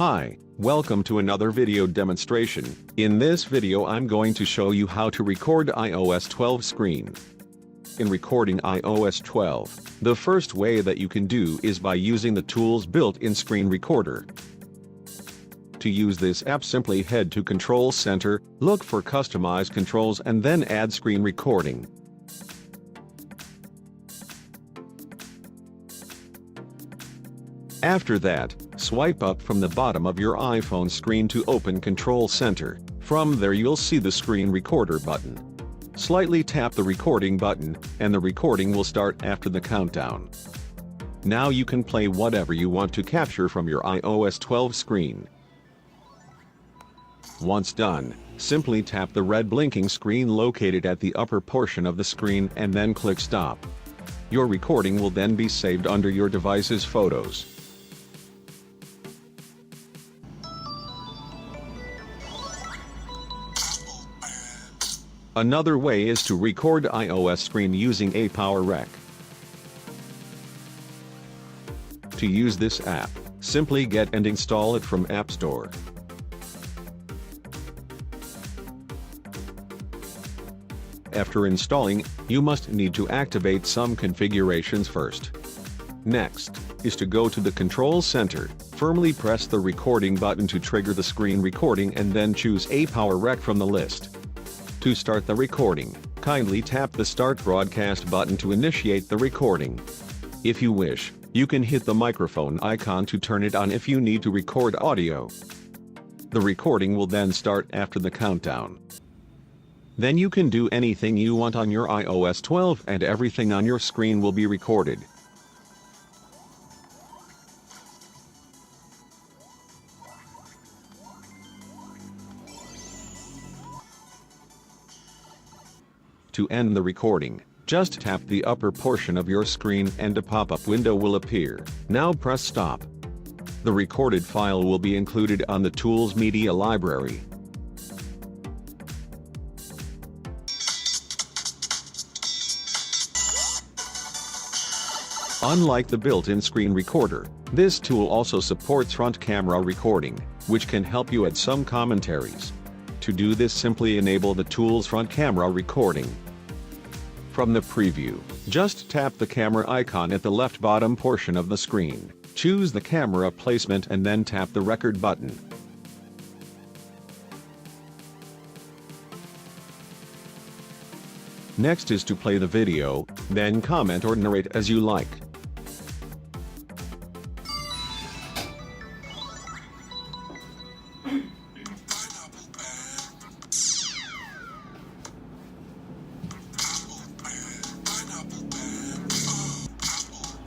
Hi, welcome to another video demonstration. In this video I'm going to show you how to record iOS 12 screen. In recording iOS 12, the first way that you can do is by using the tools built-in Screen Recorder. To use this app, simply head to Control Center, look for Customize Controls and then add Screen Recording. After that, swipe up from the bottom of your iPhone screen to open Control Center. From there you'll see the Screen Recorder button. Slightly tap the recording button, and the recording will start after the countdown. Now you can play whatever you want to capture from your iOS 12 screen. Once done, simply tap the red blinking screen located at the upper portion of the screen and then click Stop. Your recording will then be saved under your device's photos. Another way is to record iOS screen using ApowerREC. To use this app, simply get and install it from App Store. After installing, you must need to activate some configurations first. Next, is to go to the Control Center, firmly press the recording button to trigger the screen recording and then choose ApowerREC from the list. To start the recording, kindly tap the Start Broadcast button to initiate the recording. If you wish, you can hit the microphone icon to turn it on if you need to record audio. The recording will then start after the countdown. Then you can do anything you want on your iOS 12 and everything on your screen will be recorded. To end the recording, just tap the upper portion of your screen and a pop-up window will appear. Now press Stop. The recorded file will be included on the Tools Media Library. Unlike the built-in Screen Recorder, this tool also supports front camera recording, which can help you add some commentaries. To do this, simply enable the tool's front camera recording. From the preview, just tap the camera icon at the left bottom portion of the screen, choose the camera placement and then tap the record button. Next is to play the video, then comment or narrate as you like.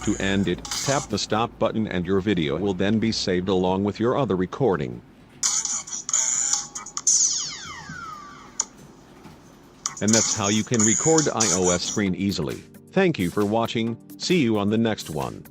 To end it, tap the stop button and your video will then be saved along with your other recording. And that's how you can record iOS screen easily. Thank you for watching, see you on the next one.